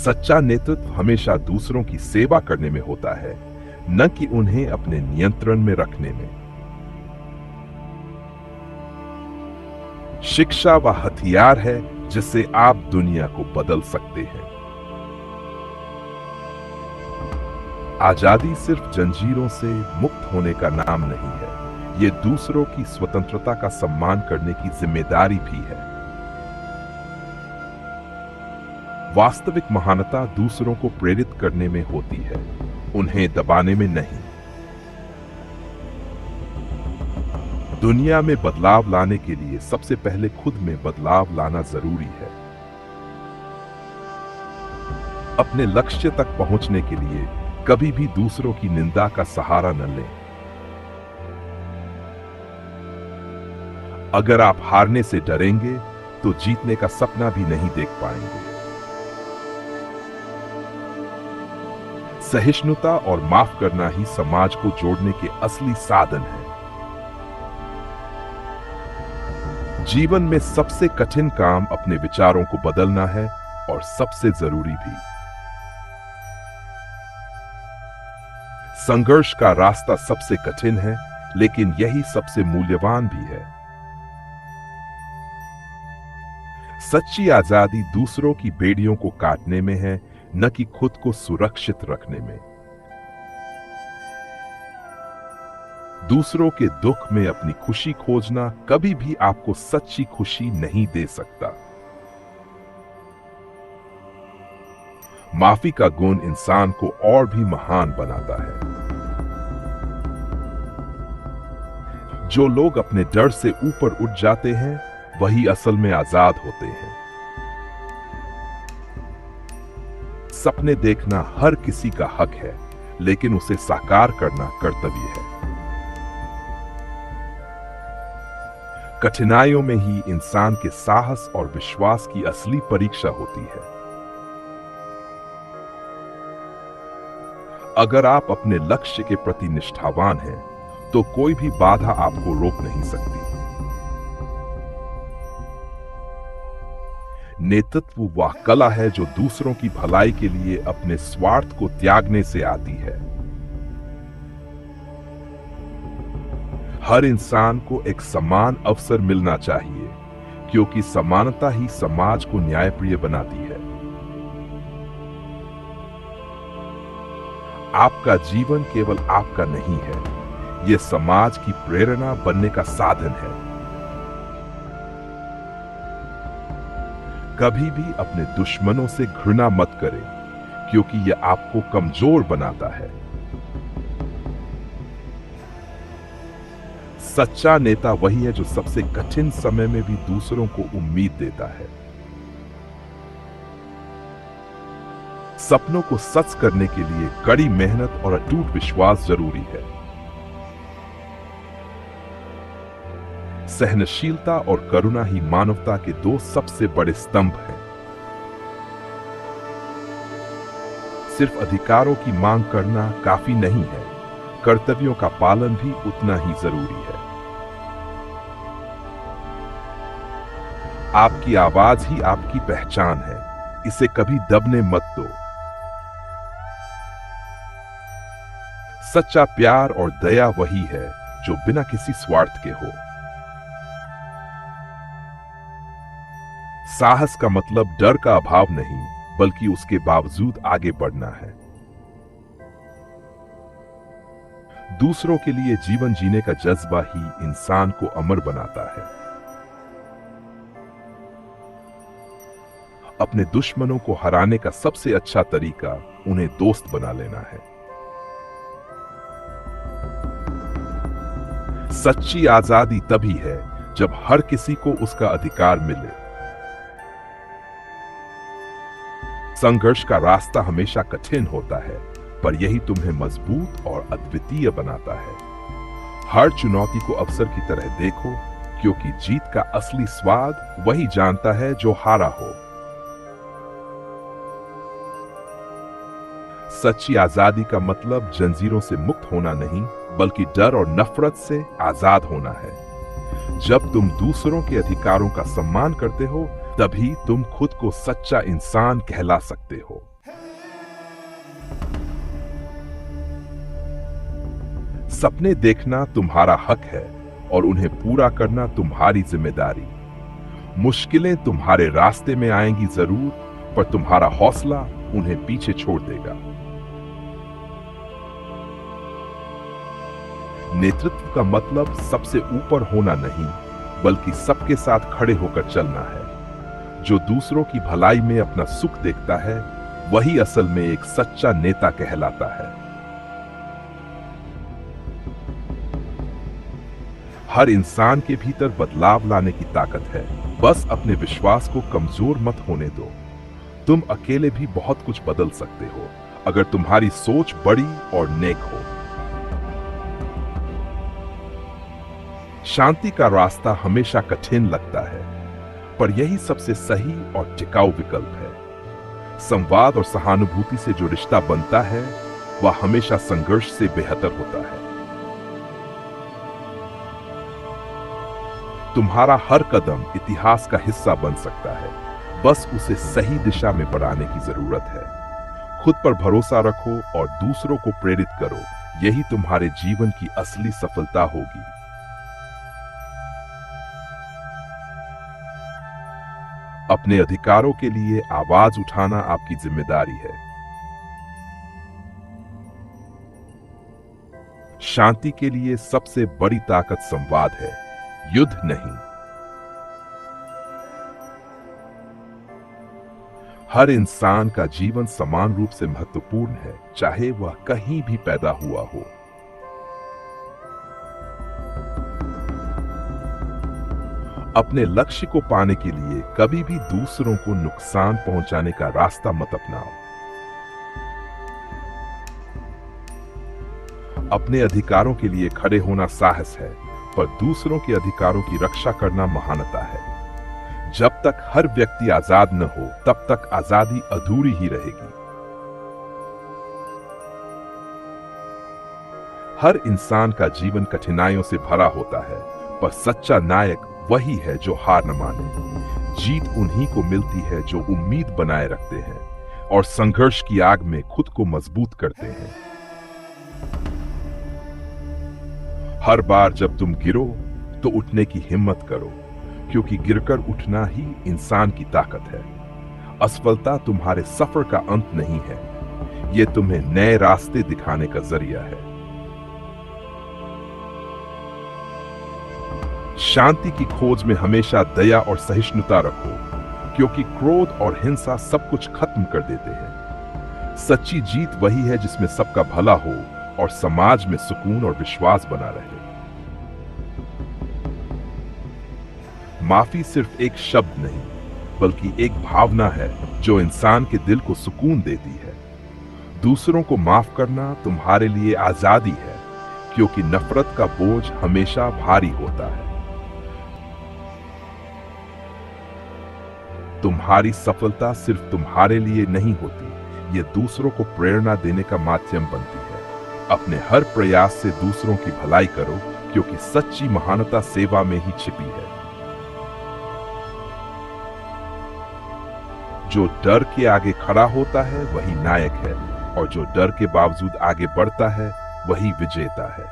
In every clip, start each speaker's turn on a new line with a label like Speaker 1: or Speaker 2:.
Speaker 1: सच्चा नेतृत्व हमेशा दूसरों की सेवा करने में होता है, न कि उन्हें अपने नियंत्रण में रखने में। शिक्षा वह हथियार है जिससे आप दुनिया को बदल सकते हैं। आजादी सिर्फ जंजीरों से मुक्त होने का नाम नहीं है, ये दूसरों की स्वतंत्रता का सम्मान करने की जिम्मेदारी भी है। वास्तविक महानता दूसरों को प्रेरित करने में होती है, उन्हें दबाने में नहीं। दुनिया में बदलाव लाने के लिए सबसे पहले खुद में बदलाव लाना जरूरी है। अपने लक्ष्य तक पहुंचने के लिए कभी भी दूसरों की निंदा का सहारा न लें। अगर आप हारने से डरेंगे तो जीतने का सपना भी नहीं देख पाएंगे। सहिष्णुता और माफ करना ही समाज को जोड़ने के असली साधन है। जीवन में सबसे कठिन काम अपने विचारों को बदलना है और सबसे जरूरी भी। संघर्ष का रास्ता सबसे कठिन है, लेकिन यही सबसे मूल्यवान भी है। सच्ची आजादी दूसरों की बेड़ियों को काटने में है, न कि खुद को सुरक्षित रखने में। दूसरों के दुख में अपनी खुशी खोजना कभी भी आपको सच्ची खुशी नहीं दे सकता। माफी का गुण इंसान को और भी महान बनाता है। जो लोग अपने डर से ऊपर उठ जाते हैं, वही असल में आजाद होते हैं। सपने देखना हर किसी का हक है, लेकिन उसे साकार करना कर्तव्य है। कठिनाइयों में ही इंसान के साहस और विश्वास की असली परीक्षा होती है। अगर आप अपने लक्ष्य के प्रति निष्ठावान हैं, तो कोई भी बाधा आपको रोक नहीं सकती। नेतृत्व वह कला है जो दूसरों की भलाई के लिए अपने स्वार्थ को त्यागने से आती है। हर इंसान को एक समान अवसर मिलना चाहिए, क्योंकि समानता ही समाज को न्यायप्रिय बनाती है। आपका जीवन केवल आपका नहीं है, यह समाज की प्रेरणा बनने का साधन है। कभी भी अपने दुश्मनों से घृणा मत करें, क्योंकि यह आपको कमजोर बनाता है। सच्चा नेता वही है जो सबसे कठिन समय में भी दूसरों को उम्मीद देता है। सपनों को सच करने के लिए कड़ी मेहनत और अटूट विश्वास जरूरी है। सहनशीलता और करुणा ही मानवता के दो सबसे बड़े स्तंभ हैं। सिर्फ अधिकारों की मांग करना काफी नहीं है, कर्तव्यों का पालन भी उतना ही जरूरी है। आपकी आवाज ही आपकी पहचान है, इसे कभी दबने मत दो। सच्चा प्यार और दया वही है जो बिना किसी स्वार्थ के हो। साहस का मतलब डर का अभाव नहीं, बल्कि उसके बावजूद आगे बढ़ना है। दूसरों के लिए जीवन जीने का जज्बा ही इंसान को अमर बनाता है। अपने दुश्मनों को हराने का सबसे अच्छा तरीका उन्हें दोस्त बना लेना है। सच्ची आजादी तभी है जब हर किसी को उसका अधिकार मिले। संघर्ष का रास्ता हमेशा कठिन होता है, पर यही तुम्हें मजबूत और अद्वितीय बनाता है। हर चुनौती को अवसर की तरह देखो, क्योंकि जीत का असली स्वाद वही जानता है जो हारा हो। सच्ची आजादी का मतलब जंजीरों से मुक्त होना नहीं, बल्कि डर और नफरत से आजाद होना है। जब तुम दूसरों के अधिकारों का सम्मान करते हो, तभी तुम खुद को सच्चा इंसान कहला सकते हो। सपने देखना तुम्हारा हक है और उन्हें पूरा करना तुम्हारी जिम्मेदारी। मुश्किलें तुम्हारे रास्ते में आएंगी जरूर, पर तुम्हारा हौसला उन्हें पीछे छोड़ देगा। नेतृत्व का मतलब सबसे ऊपर होना नहीं, बल्कि सबके साथ खड़े होकर चलना है। जो दूसरों की भलाई में अपना सुख देखता है, वही असल में एक सच्चा नेता कहलाता है। हर इंसान के भीतर बदलाव लाने की ताकत है, बस अपने विश्वास को कमजोर मत होने दो। तुम अकेले भी बहुत कुछ बदल सकते हो, अगर तुम्हारी सोच बड़ी और नेक हो। शांति का रास्ता हमेशा कठिन लगता है, पर यही सबसे सही और टिकाऊ विकल्प है। संवाद और सहानुभूति से जो रिश्ता बनता है, वह हमेशा संघर्ष से बेहतर होता है। तुम्हारा हर कदम इतिहास का हिस्सा बन सकता है, बस उसे सही दिशा में बढ़ाने की जरूरत है। खुद पर भरोसा रखो और दूसरों को प्रेरित करो, यही तुम्हारे जीवन की असली सफलता होगी। अपने अधिकारों के लिए आवाज उठाना आपकी जिम्मेदारी है। शांति के लिए सबसे बड़ी ताकत संवाद है, युद्ध नहीं। हर इंसान का जीवन समान रूप से महत्वपूर्ण है, चाहे वह कहीं भी पैदा हुआ हो। अपने लक्ष्य को पाने के लिए कभी भी दूसरों को नुकसान पहुंचाने का रास्ता मत अपनाओ। अपने अधिकारों के लिए खड़े होना साहस है, पर दूसरों के अधिकारों की रक्षा करना महानता है। जब तक हर व्यक्ति आजाद न हो, तब तक आजादी अधूरी ही रहेगी। हर इंसान का जीवन कठिनाइयों से भरा होता है, पर सच्चा नायक वही है जो हार न माने। जीत उन्हीं को मिलती है जो उम्मीद बनाए रखते हैं और संघर्ष की आग में खुद को मजबूत करते हैं। हर बार जब तुम गिरो तो उठने की हिम्मत करो, क्योंकि गिरकर उठना ही इंसान की ताकत है। असफलता तुम्हारे सफर का अंत नहीं है, यह तुम्हें नए रास्ते दिखाने का जरिया है। शांति की खोज में हमेशा दया और सहिष्णुता रखो, क्योंकि क्रोध और हिंसा सब कुछ खत्म कर देते हैं। सच्ची जीत वही है जिसमें सबका भला हो और समाज में सुकून और विश्वास बना रहे। माफी सिर्फ एक शब्द नहीं, बल्कि एक भावना है जो इंसान के दिल को सुकून देती है। दूसरों को माफ करना तुम्हारे लिए आजादी है, क्योंकि नफरत का बोझ हमेशा भारी होता है। तुम्हारी सफलता सिर्फ तुम्हारे लिए नहीं होती, ये दूसरों को प्रेरणा देने का माध्यम बनती है। अपने हर प्रयास से दूसरों की भलाई करो, क्योंकि सच्ची महानता सेवा में ही छिपी है। जो डर के आगे खड़ा होता है वही नायक है, और जो डर के बावजूद आगे बढ़ता है वही विजेता है।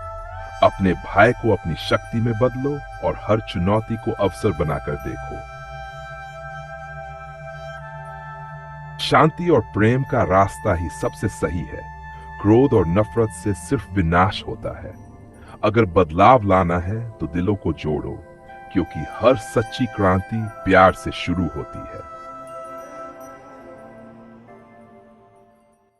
Speaker 1: अपने भय को अपनी शक्ति में बदलो और हर चुनौती को अवसर बनाकर देखो। शांति और प्रेम का रास्ता ही सबसे सही है। क्रोध और नफरत से सिर्फ विनाश होता है। अगर बदलाव लाना है तो दिलों को जोड़ो, क्योंकि हर सच्ची क्रांति प्यार से शुरू होती है।